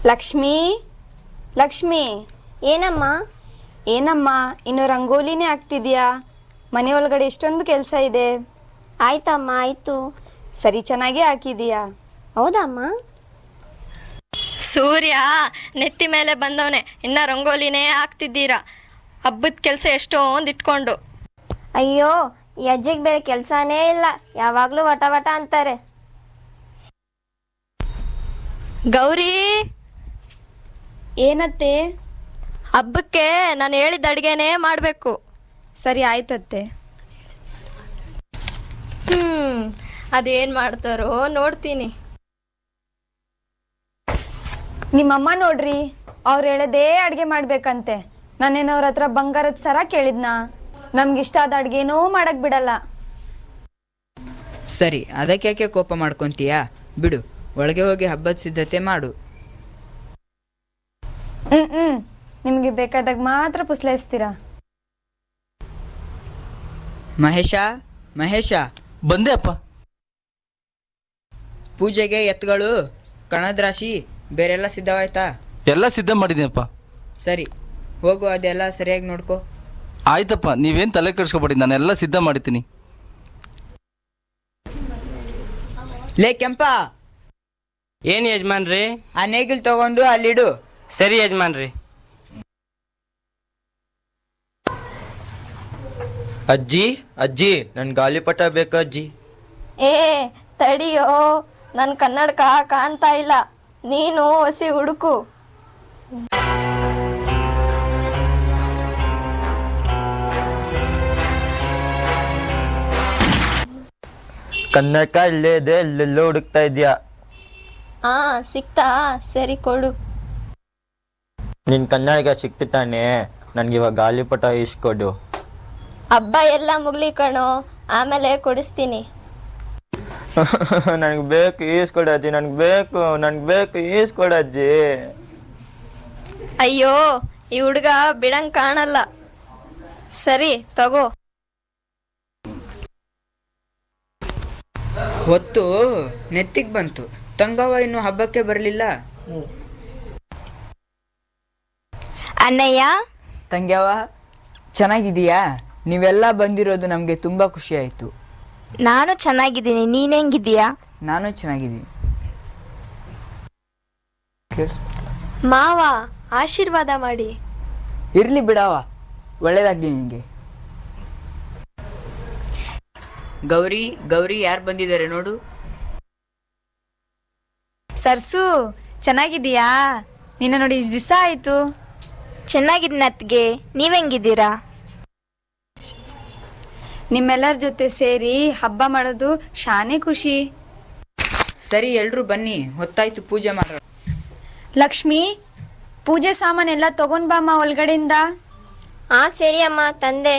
ಲಕ್ಷ್ಮಿ, ಲಕ್ಷ್ಮಿ. ಏನಮ್ಮ? ಏನಮ್ಮ ಇನ್ನು ರಂಗೋಲಿನೇ ಆಗ್ತಿದ್ಯಾ? ಮನೆ ಒಳಗಡೆ ಎಷ್ಟೊಂದು ಕೆಲಸ ಇದೆ. ಆಯ್ತಮ್ಮ, ಆಯ್ತು. ಸರಿ, ಚೆನ್ನಾಗೇ ಹಾಕಿದೀಯಾ? ಹೌದಮ್ಮ. ಸೂರ್ಯ ನೆತ್ತಿ ಮೇಲೆ ಬಂದವನೆ, ಇನ್ನ ರಂಗೋಲಿನೇ ಹಾಕ್ತಿದ್ದೀರಾ? ಹಬ್ಬದ ಕೆಲಸ ಎಷ್ಟೊಂದು ಇಟ್ಕೊಂಡು. ಅಯ್ಯೋ, ಈ ಅಜ್ಜಿಗೆ ಬೇರೆ ಕೆಲಸನೇ ಇಲ್ಲ, ಯಾವಾಗ್ಲೂ ವಟ ವಟ ಅಂತಾರೆ. ಗೌರಿ, ಏನತ್ತೆ? ಹಬ್ಬಕ್ಕೆ ನಾನು ಹೇಳಿದ ಅಡುಗೆನೇ ಮಾಡಬೇಕು. ಸರಿ, ಆಯ್ತತ್ತೆ. ಅದೇನು ಮಾಡ್ತಾರೋ ನೋಡ್ತೀನಿ. ನಿಮ್ಮಮ್ಮ ನೋಡ್ರಿ, ಅವ್ರು ಹೇಳದೇ ಅಡುಗೆ ಮಾಡ್ಬೇಕಂತೆ. ನಾನೇನು ಅವ್ರ ಹತ್ರ ಬಂಗಾರದ ಸರ ಕೇಳಿದ್ನಾ? ನಮ್ಗಿಷ್ಟ ಆದ ಅಡುಗೆನೂ ಮಾಡಕ್ ಬಿಡಲ್ಲ. ಸರಿ, ಅದಕ್ಕೆ ಕೋಪ ಮಾಡ್ಕೊಂತೀಯಾ? ಬಿಡು, ಒಳಗೆ ಹೋಗಿ ಹಬ್ಬದ ಸಿದ್ಧತೆ ಮಾಡು. ನಿಮ್ಗೆ ಬೇಕಾದಾಗ ಮಾತ್ರ ಪುಸ್ಲಾಯಿಸ್ತೀರಾ. ಮಹೇಶ, ಮಹೇಶ, ಬಂದೆ ಅಪ್ಪ. ಪೂಜೆಗೆ ಎತ್ತುಗಳು, ಕಣದ ರಾಶಿ, ಬೇರೆಲ್ಲ ಸಿದ್ಧವಾಯ್ತಾ? ಎಲ್ಲ ಸಿದ್ಧ ಮಾಡಿದ್ದೀನಪ್ಪ. ಸರಿ, ಹೋಗು, ಅದೆಲ್ಲ ಸರಿಯಾಗಿ ನೋಡ್ಕೋ. ಆಯ್ತಪ್ಪ, ನೀವೇನು ತಲೆ ಕೆಡಿಸ್ಕೊಬೇಡಿ, ನಾನೆಲ್ಲ ಸಿದ್ಧ ಮಾಡಿದ್ದೀನಿ. ಲೇ ಕೆಂಪ, ಏನು ಯಜಮಾನ್ರಿ? ಆ ನೇಗಿಲ್ ತಗೊಂಡು ಅಲ್ಲಿಡು. ಸರಿ ಯಜಮಾನ್ರಿ. ಅಜ್ಜಿ, ಅಜ್ಜಿ, ನನ್ ಗಾಳಿಪಟ ಬೇಕು ಅಜ್ಜಿ. ಏ ತಡಿಯೋ, ನನ್ನ ಕನ್ನಡಕ ಕಾಣ್ತಾ ಇಲ್ಲ, ನೀನು ಹೊಸಿ ಹುಡುಕು. ಕನ್ನಡಕ ಇಲ್ಲೇದೆ, ಎಲ್ಲೆಲ್ಲೋ ಹುಡುಕ್ತಾ ಇದ್ಯಾ? ಹಾ, ಸಿಕ್ತಾ? ಸರಿ ಕೊಡು. ನಿನ್ ಕನ್ನಡಕ ಸಿಕ್ತು ತಾನೆ? ನನ್ಗೆ ಇವಾಗ ಗಾಳಿಪಟ ಇಸ್ಕೊಡು. ಹಬ್ಬ ಎಲ್ಲ ಮುಗ್ಲಿ ಕಣೋ, ಆಮೇಲೆ ಕೊಡಿಸ್ತೀನಿ. ನನ್ಗೆ ಬೇಕು, ಈಸ್ಕೊಡು ಅಜ್ಜಿ, ನನ್ಗೆ ಬೇಕು, ನನ್ಗೆ ಬೇಕು, ಈಸ್ಕೊಡು ಅಜ್ಜಿ. ಅಯ್ಯೋ, ಈ ಹುಡುಗ ಬಿಡಂಗ್ ಕಾಣಲ್ಲ. ಸರಿ ತಗೋ. ಹೊತ್ತು ನೆತ್ತಿಗೆ ಬಂತು. ತಂಗವ್ವ ಇನ್ನು ಹಬ್ಬಕ್ಕೆ ಬರಲಿಲ್ಲ. ಅಣ್ಣಯ್ಯ, ತಂಗ್ಯವ್ವ, ಚೆನ್ನಾಗಿದೀಯಾ? ನೀವೆಲ್ಲ ಬಂದಿರೋದು ನಮಗೆ ತುಂಬ ಖುಷಿ ಆಯಿತು. ನಾನು ಚೆನ್ನಾಗಿದ್ದೀನಿ, ನೀನ್ ಹೆಂಗಿದೀಯಾ? ನಾನು ಚೆನ್ನಾಗಿದ್ದೀನಿ. ಮಾವ ಆಶೀರ್ವಾದ ಮಾಡಿ. ಇರ್ಲಿ ಬಿಡವ, ಒಳ್ಳೇದಾಗ್ಲಿ ನಿನಗೆ. ಗೌರಿ, ಗೌರಿ, ಯಾರು ಬಂದಿದ್ದಾರೆ ನೋಡು. ಸರ್ಸು, ಚೆನ್ನಾಗಿದೀಯಾ? ನಿನ್ನ ನೋಡಿ ಇಷ್ಟು ದಿವಸ ಆಯ್ತು. ಚೆನ್ನಾಗಿದ್ದೀನಿ ಅತ್ಗೆ, ನೀವೆಂಗಿದ್ದೀರಾ? ನಿಮ್ಮೆಲ್ಲರ ಜೊತೆ ಸೇರಿ ಹಬ್ಬ ಮಾಡೋದು ಶಾನೆ ಖುಷಿ. ಸರಿ, ಎಲ್ರೂ ಬನ್ನಿ, ಹೊತ್ತಾಯ್ತು, ಪೂಜೆ ಮಾಡೋಣ. ಲಕ್ಷ್ಮಿ, ಪೂಜೆ ಸಾಮಾನೆಲ್ಲ ತಗೊಂಡ್ ಬಾಮ್ಮ ಒಳಗಡೆಯಿಂದ. ಹಾ ಸರಿ ಅಮ್ಮ, ತಂದೆ.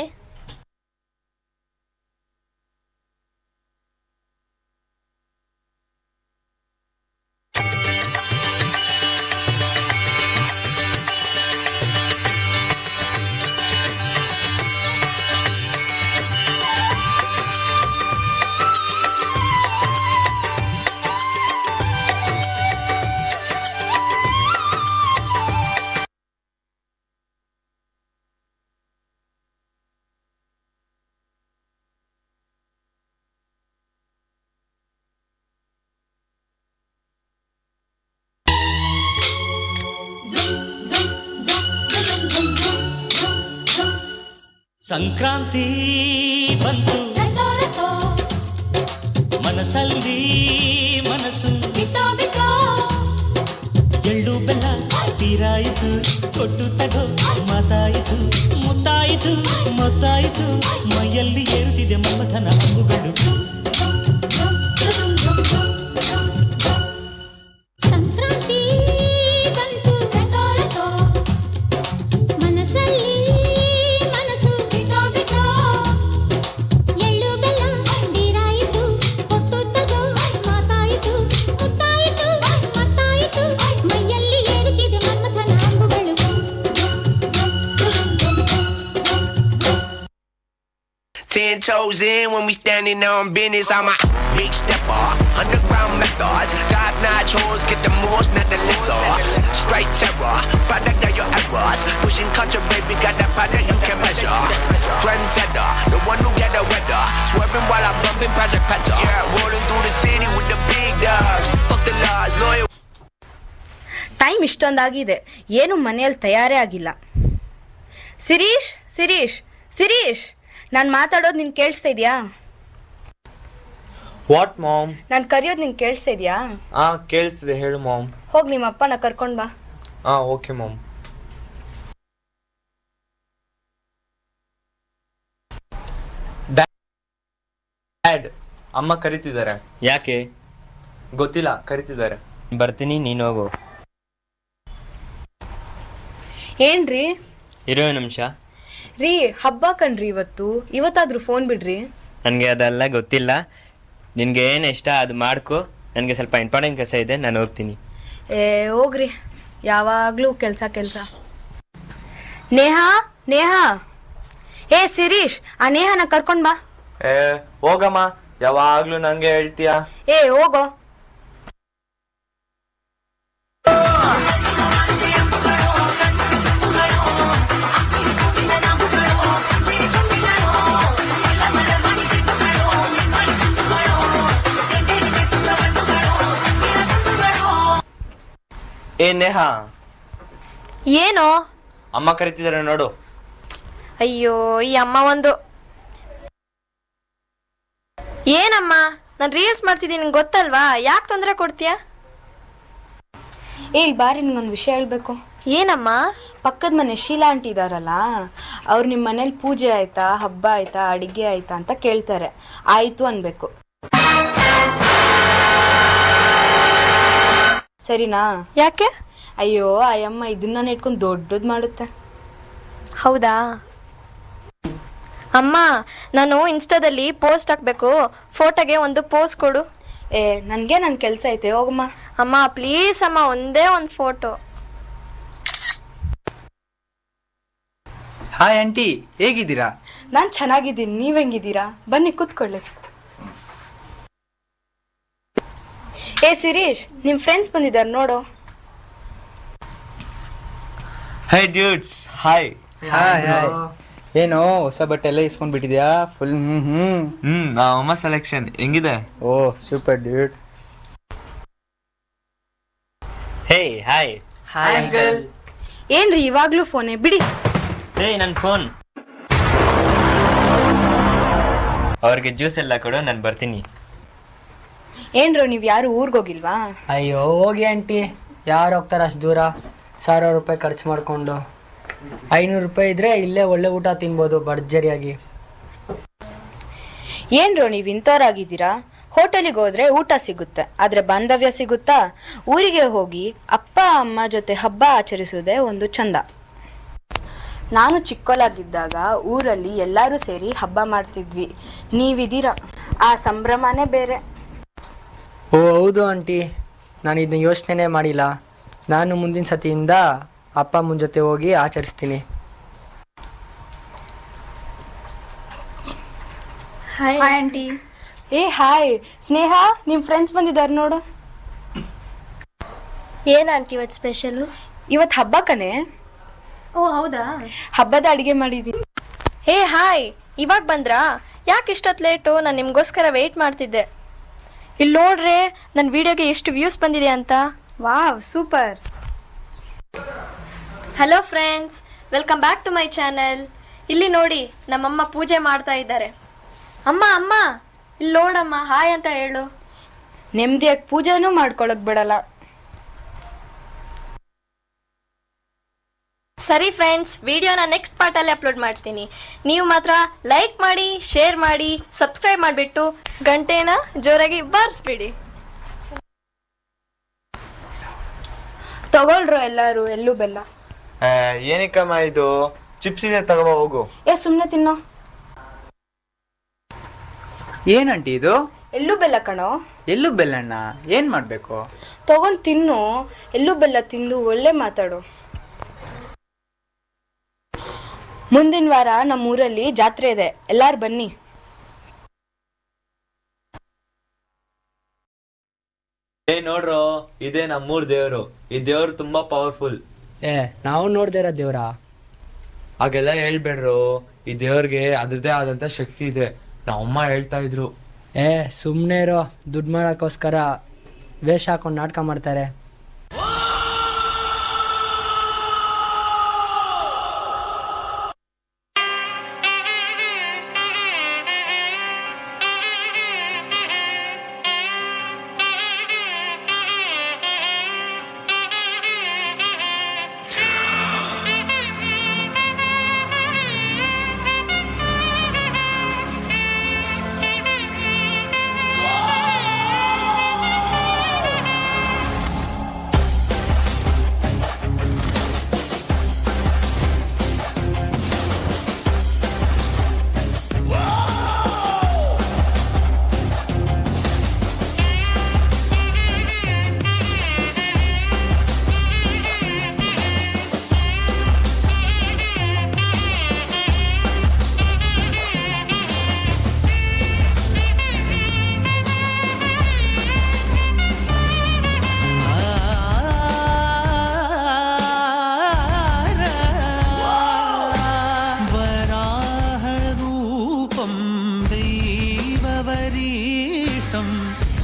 ಸಂಕ್ರಾಂತಿ ಬಂತು, ಮನಸ್ಸಲ್ಲಿ ಮನಸ್ಸು, ಎಳ್ಳು ಬೆಲ್ಲ ತೀರಾಯಿತು, ಕೊಟ್ಟು ತಗೋ ಮಾತಾಯಿತು, ಮುತ್ತಾಯಿತು, ಮೊತ್ತಾಯಿತು, ಮೈಯಲ್ಲಿ ಏರುತ್ತಿದೆ ಮನ್ಮಥನ ಅಂಬುಗಳು. ಸಂಕ್ರಾಂತಿ ಬಂತು, ಮನಸ್ಸಲ್ಲಿ ಮನಸ್ಸು, ಎಳ್ಳು ಬೆಲ್ಲ ತೀರಾಯಿತು, ಕೊಟ್ಟು ತಗೋ ಮಾತಾಯಿತು, ಮುತ್ತಾಯಿತು, ಮತ್ತಾಯಿತು, ಮೈಯಲ್ಲಿ ಏರುತ್ತಿದೆ ಮನ್ಮಥನ ಅಂಬುಗಳು. Ten toes in when we standing on business. I'm a big stepper, underground underground methods. Top-notch hoes get the most, not the lizard. Straight terror, product of your errors. Pushing country, baby, got that product you can measure. Trendsetter, the one who get the weather. Swerving while I'm bumping Project Petter. Yeah, rolling through the city with the big dogs. Fuck the laws, loyal. Time ಇಷ್ಟೊಂದಾಗಿದೆ, ಏನು ಮನೆಯಲ್ಲಿ ತಯಾರೇ ಆಗಿಲ್ಲ. ಸಿರೀಶ್ ಸಿರೀಶ್ ಸಿರೀಶ್, ನಾನು ಮಾತಾಡೋದು ನಿನ್ ಕೇಳಿಸ್ತಾ ಇದೆಯಾ? What mom? ನಾನು ಕರೆಯೋದು ನಿನ್ ಕೇಳಿಸ್ತಾ ಇದೆಯಾ? ಕೇಳಿಸ್ತಿದೆ, ಹೇಳು ಮಾಮ್. ಹೋಗಿ ನಿಮ್ಮ ಅಪ್ಪನ ಕರ್ಕೊಂಡ್ ಬಾ. Okay ma'am. ಡ್ಯಾಡ್, ಅಮ್ಮ ಕರಿತಿದ್ದಾರೆ. ಯಾಕೆ? ಗೊತ್ತಿಲ್ಲ, ಕರಿತಿದ್ದಾರೆ. ಬರ್ತೀನಿ, ನೀನು ಹೋಗು. ಏನ್ರಿ? ಇರೋ ನಿಮಿಷ. ರೀ, ಹಬ್ಬ ಕಣ್ರಿ ಇವತ್ತಾದ್ರೂ ಫೋನ್ ಬಿಡ್ರಿ. ನನಗೆ ಅದೆಲ್ಲ ಗೊತ್ತಿಲ್ಲ. ನಿನಗೆ ಏನು ಇಷ್ಟ ಅದು ಮಾಡ್ಕೊ. ನನಗೆ ಸ್ವಲ್ಪ ಇಂಪಾರ್ಟೆಂಟ್ ಕೆಲಸ ಇದೆ, ನಾನು ಹೋಗ್ತೀನಿ. ಹೋಗ್ರಿ, ಯಾವಾಗಲೂ ಕೆಲಸ. ನೇಹಾ ನೇಹಾ, ಸಿರೀಶ್, ಆ ನೇಹಾನ ಕರ್ಕೊಂಡ್ ಬಾ. ಹೋಗಮ್ಮ, ಯಾವಾಗ್ಲೂ ನಂಗೆ ಹೇಳ್ತೀಯಾ? ಹೋಗೋ. ನೇಹಾ, ಏನೋ? ಅಮ್ಮ ಕರಿತಿದ್ದಾರೆ ನೋಡು. ಅಯ್ಯೋ, ಈ ಅಮ್ಮ ಒಂದು. ಏನಮ್ಮ, ನಾನು ರೀಲ್ಸ್ ಮಾಡ್ತಿದ್ದೀನಿ, ನಿಂಗೆ ಗೊತ್ತಲ್ವಾ? ಯಾಕೆ ತೊಂದರೆ ಕೊಡ್ತೀಯಾ? ಇಲ್ಲಿ ಬಾರಿ, ನಿಮ್ಗೊಂದು ವಿಷಯ ಹೇಳ್ಬೇಕು. ಏನಮ್ಮ? ಪಕ್ಕದ ಮನೆ ಶೀಲಾ ಆಂಟಿ ಇದಾರಲ್ಲ, ಅವ್ರು ನಿಮ್ಮ ಮನೇಲಿ ಪೂಜೆ ಆಯ್ತಾ, ಹಬ್ಬ ಆಯ್ತಾ, ಅಡಿಗೆ ಆಯ್ತಾ ಅಂತ ಕೇಳ್ತಾರೆ. ಆಯ್ತು ಅನ್ಬೇಕು, ಸರಿನಾ? ಯಾಕೆ? ಅಯ್ಯೋ, ಅಯ್ಯಮ್ಮ ಇದನ್ನ ಇಟ್ಕೊಂಡು ದೊಡ್ಡದು ಮಾಡುತ್ತೆ. ಹೌದಾ? ಅಮ್ಮ, ನಾನು ಇನ್ಸ್ಟಾದಲ್ಲಿ ಪೋಸ್ಟ್ ಹಾಕ್ಬೇಕು, ಫೋಟೋಗೆ ಒಂದು ಪೋಸ್ ಕೊಡು. ನನಗೆ ನನ್ನ ಕೆಲಸ ಐತೆ, ಹೋಗಮ್ಮ. ಅಮ್ಮ ಪ್ಲೀಸ್ ಅಮ್ಮ, ಒಂದೇ ಒಂದು ಫೋಟೋ. ಹಾಯ್ ಆಂಟಿ, ಹೇಗಿದ್ದೀರಾ? ನಾನು ಚೆನ್ನಾಗಿದ್ದೀನಿ, ನೀವ್ ಹೆಂಗಿದ್ದೀರಾ? ಬನ್ನಿ ಕೂತ್ಕೊಳ್ಳಿ. ಸಿರೀಶ್, ನಿಮ್ ಫ್ರೆಂಡ್ಸ್ ಬಂದಿದ್ದಾರೆ ನೋಡು. Hi dudes, hi. ಏನೋ ಹೊಸ ಬಟ್ಟೆ ಎಲ್ಲ ಇಸ್ಕೊಂಡ್ಬಿಟ್ಟಿದ್ಯಾ? ಫುಲ್ ಅಮ್ಮ ಸೆಲೆಕ್ಷನ್ ಹೆಂಗಿದೆ? Oh super dude. Hey hi. Hi uncle. ಏನ್ರಿ ಇವಾಗ್ಲೂ ಫೋನೇ ಬಿಡಿ. ನನ್ನ ಫೋನ್. ಅವ್ರಿಗೆ ಜ್ಯೂಸ್ ಎಲ್ಲ ಕೊಡು, ನಾನು ಬರ್ತೀನಿ. ಏನ್ರೋ, ನೀವ್ ಯಾರು ಊರ್ಗೋಗಿಲ್ವಾ? ಅಯ್ಯೋ ಹೋಗಿ ಆಂಟಿ, ಯಾರು ಹೋಗ್ತಾರೆ ಅಷ್ಟು ದೂರ? 1000 ರೂಪಾಯಿ ಖರ್ಚು ಮಾಡಿಕೊಂಡು 500 ರೂಪಾಯಿ ಇದ್ರೆ ಇಲ್ಲೇ ಒಳ್ಳೆ ಊಟ ತಿನ್ಬೋದು ಭರ್ಜರಿಯಾಗಿ. ಏನ್ರೋ ನೀವ್ ಇಂಥವ್ರಾಗಿದ್ದೀರಾ? ಹೋಟೆಲಿಗೆ ಹೋದ್ರೆ ಊಟ ಸಿಗುತ್ತೆ, ಆದ್ರೆ ಬಾಂಧವ್ಯ ಸಿಗುತ್ತಾ? ಊರಿಗೆ ಹೋಗಿ ಅಪ್ಪ ಅಮ್ಮ ಜೊತೆ ಹಬ್ಬ ಆಚರಿಸುವುದೇ ಒಂದು ಚಂದ. ನಾನು ಚಿಕ್ಕಲಾಗಿದ್ದಾಗ ಊರಲ್ಲಿ ಎಲ್ಲರೂ ಸೇರಿ ಹಬ್ಬ ಮಾಡ್ತಿದ್ವಿ. ನೀವಿದ್ದೀರಾ, ಆ ಸಂಭ್ರಮನೇ ಬೇರೆ. ಓ ಹೌದು ಆಂಟಿ, ನಾನು ಇದನ್ನ ಯೋಚನೆ ಮಾಡಿಲ್ಲ. ನಾನು ಮುಂದಿನ ಸತಿಯಿಂದ ಅಪ್ಪ ಅಮ್ಮನ ಜೊತೆ ಹೋಗಿ ಆಚರಿಸ್ತೀನಿ. Hi aunty. ಹಾಯ್ ಸ್ನೇಹ, ನಿಮ್ ಫ್ರೆಂಡ್ಸ್ ಬಂದಿದ್ದಾರೆ ನೋಡು. ಏನ್ ಆಂಟಿ ಇವತ್ತು ಸ್ಪೆಷಲು? ಇವತ್ತು ಹಬ್ಬ ಕಣೆ. ಓ ಹೌದಾ? ಹಬ್ಬದ ಅಡಿಗೆ ಮಾಡಿದ್ದೀನಿ. ಹಾಯ್, ಇವಾಗ ಬಂದ್ರಾ? ಯಾಕೆ ಇಷ್ಟೊತ್ತು ಲೇಟು? ನಾನು ನಿಮಗೋಸ್ಕರ ವೆಯ್ಟ್ ಮಾಡ್ತಿದ್ದೆ. ಇಲ್ಲಿ ನೋಡ್ರೆ ನನ್ನ ವಿಡಿಯೋಗೆ ಎಷ್ಟು ವ್ಯೂಸ್ ಬಂದಿದೆ ಅಂತ. Wow, super. Hello friends, welcome back to my channel. ಇಲ್ಲಿ ನೋಡಿ, ನಮ್ಮಮ್ಮ ಪೂಜೆ ಮಾಡ್ತಾ ಇದ್ದಾರೆ. ಅಮ್ಮ ಅಮ್ಮ, ಇಲ್ಲಿ ನೋಡಮ್ಮ, ಹಾಯ್ ಅಂತ ಹೇಳು. ನೆಮ್ಮದಿಯಾಗಿ ಪೂಜೆನೂ ಮಾಡ್ಕೊಳಕ್ ಬಿಡಲ್ಲ. ಸರಿ ಫ್ರೆಂಡ್ಸ್, ವಿಡಿಯೋನ ನೆಕ್ಸ್ಟ್ ಪಾರ್ಟಲ್ಲಿ ಅಪ್ಲೋಡ್ ಮಾಡ್ತೀನಿ. ನೀವು ಮಾತ್ರ ಲೈಕ್ ಮಾಡಿ, ಶೇರ್ ಮಾಡಿ, ಸಬ್ಸ್ಕ್ರೈಬ್ ಮಾಡಿಬಿಟ್ಟು ಗಂಟೆನ ಜೋರಾಗಿ ಬಾರಿಸ್ಬಿಡಿ. ತಗೊಳ್ರು ಎಲ್ಲರೂ ಎಳ್ಳು ಬೆಲ್ಲ. ಏನಕ್ಕಮ್ಮ ಇದು? ಚಿಪ್ಸ್ ಇದೆ, ತಗೋ ಹೋಗು. ಸುಮ್ಮನೆ ತಿನ್ನೋ. ಏನಂಟಿ ಇದು? ಎಳ್ಳು ಬೆಲ್ಲ ಕಣೋ. ಎಳ್ಳು ಬೆಲ್ಲಣ್ಣ ಏನ್ ಮಾಡ್ಬೇಕು? ತಗೊಂಡು ತಿನ್ನು. ಎಳ್ಳು ಬೆಲ್ಲ ತಿಂದು ಒಳ್ಳೆ ಮಾತಾಡು. ಮುಂದಿನ ವಾರ ನಮ್ಮೂರಲ್ಲಿ ಜಾತ್ರೆ ಇದೆ, ಎಲ್ಲಾರು ಬನ್ನಿ. ನೋಡ್ರೋ, ಇದೇ ನಮ್ಮೂರ್ ದೇವ್ರು. ಈ ದೇವ್ರು ತುಂಬಾ ಪವರ್ಫುಲ್. ನಾವು ನೋಡ್ದೇ ಇರೋ ದೇವ್ರ? ಹಾಗೆಲ್ಲ ಹೇಳ್ಬೇಡ್ರು. ಈ ದೇವ್ರಿಗೆ ಅದ್ರದ್ದೇ ಆದಂತ ಶಕ್ತಿ ಇದೆ. ನಮ್ಮಮ್ಮ ಹೇಳ್ತಾ ಇದ್ರು. ಸುಮ್ನೆ ಇರೋ, ದುಡ್ಡು ಮಾಡಕ್ಕೋಸ್ಕರ ವೇಷ ಹಾಕೊಂಡು ನಾಟಕ ಮಾಡ್ತಾರೆ.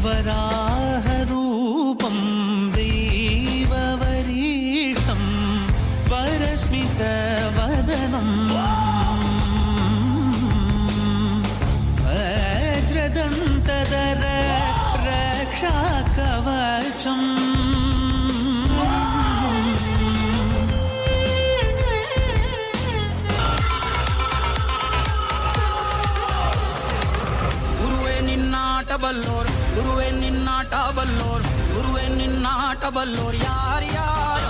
वराहरूपं दैववरीष्टं वरस्मितवदनं वज्रदन्तधर रक्षाकवचम् ಬಲ್ಲೋರ್ ಗುರುವೇ ನಿನ್ನಾಟ ಬಲ್ಲೋರ್ ಯಾರ್ಯಾರ